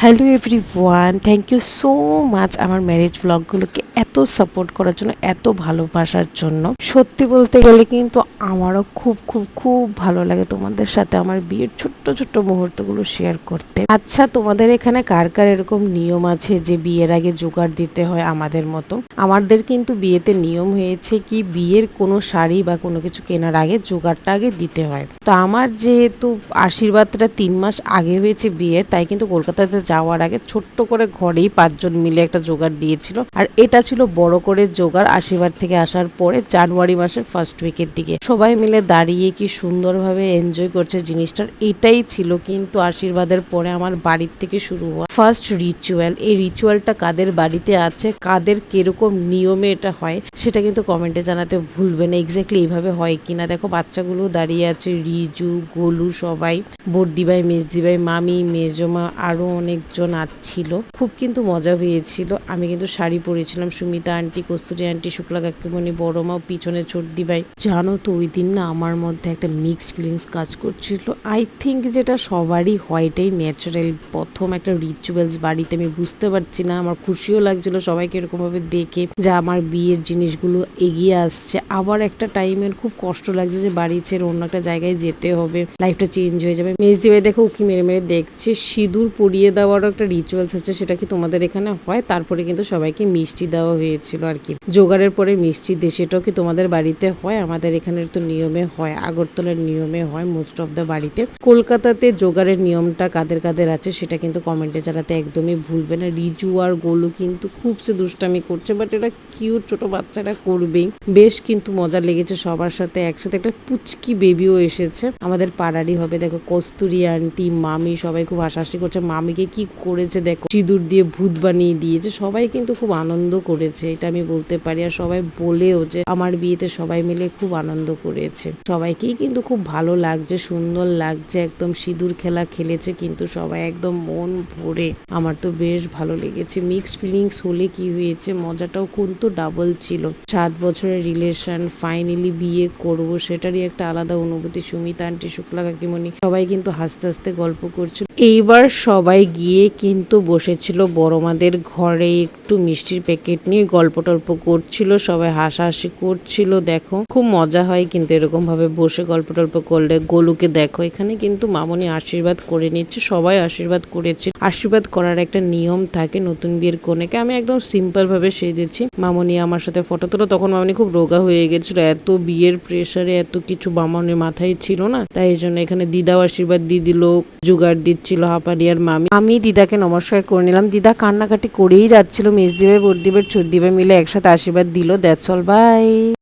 Hello everyone, thank you so much আমার marriage ব্লগগুলোকে এত সাপোর্ট করার জন্য, এত ভালোবাসার জন্য। সত্যি বলতে গেলে কিন্তু আমারও খুব খুব খুব ভালো লাগে তোমাদের সাথে আমার বিয়ের ছোট্ট ছোট্ট মুহূর্তগুলো শেয়ার করতে। আচ্ছা, তোমাদের এখানে কার কার এরকম নিয়ম আছে যে বিয়ের আগে জোগাড় দিতে হয় আমাদের মতো? আমাদের কিন্তু বিয়েতে নিয়ম হয়েছে কি, বিয়ের কোনো শাড়ি বা কোনো কিছু কেনার আগে জোগাড়টা আগে দিতে হয়। তো আমার যেহেতু আশীর্বাদটা 3 মাস আগে হয়েছে বিয়ের, তাই কিন্তু কলকাতাতে যাওয়ার আগে ছোট্ট করে ঘরেই 5 জন মিলে একটা জোগাড় দিয়েছিল। আর এটা ছিল বড় করে জোগাড় আশীর্বাদ থেকে আসার পরে জানুয়ারি মাসের ফার্স্ট উইকের দিকে সবাই মিলে দাঁড়িয়ে কি সুন্দরভাবে এনজয় করছে জিনিসটার। এটাই ছিল কিন্তু আশীর্বাদের পরে আমার বাড়ির থেকে শুরু হওয়া ফার্স্ট রিচুয়াল। এই রিচুয়ালটা কাদের বাড়িতে আছে, কাদের কিরকম নিয়মে এটা হয়, সেটা কিন্তু কমেন্টে জানাতে ভুলবে না। এক্স্যাক্টলি এইভাবে হয় কিনা। দেখো বাচ্চাগুলো দাঁড়িয়ে আছে, রিজু, গোলু, সবাই, বর্দি ভাই, মেজদি ভাই, মামি, মেজমা, আরো অনেকজন ছিল। খুব কিন্তু মজা হয়েছিল। আমি কিন্তু শাড়ি পরেছিলাম, সুমিতা আন্টি, কস্তুরী আন্টি, শুক্লা কাকিমণি, বড় মা, পিছনে চর্দি ভাই। জানো তো ওই দিন না আমার মধ্যে একটা মিক্সড ফিলিংস কাজ করছিল। আই থিঙ্ক যেটা সবারই হয়, এটাই ন্যাচারাল। প্রথম একটা রিচুয়ালস বাড়িতে, আমি বুঝতে পারছি না, আমার খুশিও লাগছিল সবাইকে এরকম ভাবে দেখে যে আমার বিয়ের জিনিসগুলো এগিয়ে আসছে। আবার একটা টাইমের খুব কষ্ট লাগছে যে বাড়ি ছেড়ে অন্য একটা জায়গায় যেতে হবে, লাইফটা চেঞ্জ হয়ে যাবে। মেজদি ভাই দেখো উকি মেরে মেরে দেখছে। সিঁদুর পরিয়ে দেওয়ারও একটা রিচুয়ালস আছে, সেটা কি তোমাদের এখানে হয়? তারপরে কিন্তু সবাইকে মিষ্টি দেওয়া হয়েছিল আর কি, জোগাড়ের পরে মিষ্টি দিয়ে। সেটাও কি তোমাদের বাড়িতে হয়? আমাদের এখানের তো নিয়মে হয়, আগরতলার নিয়মে হয় মোস্ট অফ দ্য বাড়িতে। কলকাতাতে জোগাড়ের নিয়মটা কাদের কাদের আছে সেটা কিন্তু কমেন্টে জানাতে একদমই ভুলবে না। রিজু আর গোলু কিন্তু খুব সে দুষ্টামি করছে, বাট এটা কিউট, ছোট বাচ্চারা করবেই। বেশ কিন্তু মজা লেগেছে সবার সাথে একসাথে। একটা পুচকি বেবিও এসেছে, আমাদের পাড়ারই হবে। দেখো কস্তুরী আন্টি, মামি সবাই খুব হাসাহাসি করছে। মামিকে কি করেছে দেখো, সিঁদুর দিয়ে ভূত বানিয়ে দিয়েছে। সবাই কিন্তু খুব আনন্দ করেছে, এটা আমি বলতে পারি। আর সবাই বলেও যে আমার বিয়েতে সবাই মিলে খুব আনন্দ করেছে। সবাইকেই কিন্তু খুব ভালো লাগছে, সুন্দর লাগছে। একদম সিঁদুর খেলা খেলেছে কিন্তু সবাই একদম মন ভরে। আমার তো বেশ ভালো লেগেছে। মিক্সড ফিলিংস হলে কি হয়েছে, মজাটাও কিন্তু ডাবল ছিল। 7 বছরের রিলেশন, ফাইনালি বিয়ে করবো, সেটারই একটা আলাদা অনুভূতি। সুমিতা আন্টি, শুক্লা কাকিমণি সবাই কিন্তু হাসতে হাসতে গল্প করছিল। এইবার সবাই গিয়ে কিন্তু বসেছিল বড়মাদের ঘরে, একটু মিষ্টির প্যাকেট নিয়ে গল্প টল্প করছিল, সবাই হাসাহাসি করছিল। দেখো খুব মজা হয় কিন্তু এরকম ভাবে বসে গল্প টল্প করলে। গোলুকে দেখো এখানে কিন্তু মামনি আশীর্বাদ করে নিচ্ছে, সবাই আশীর্বাদ করেছে। আশীর্বাদ করার একটা নিয়ম থাকে নতুন বিয়ের কনেকে। আমি একদম সিম্পল ভাবে সেজেছি। মামনি আমার সাথে ফটো তোলো। তখন মামনি খুব রোগা হয়ে গেছিল, এত বিয়ের প্রেসারে এত কিছু মামনির মাথায় ছিল না, তাই এই জন্য এখানে দিদাও আশীর্বাদ দিয়ে দিল, জোগাড় দিচ্ছিল হাঁপানি আর মামি। আমি দিদাকে নমস্কার করে নিলাম। দিদা কান্নাকাটি করেই যাচ্ছিল। মেজদি ভাই, বর্দি ভাই, চর্দি ভাই মিলে একসাথে আশীর্বাদ দিল। That's all, by.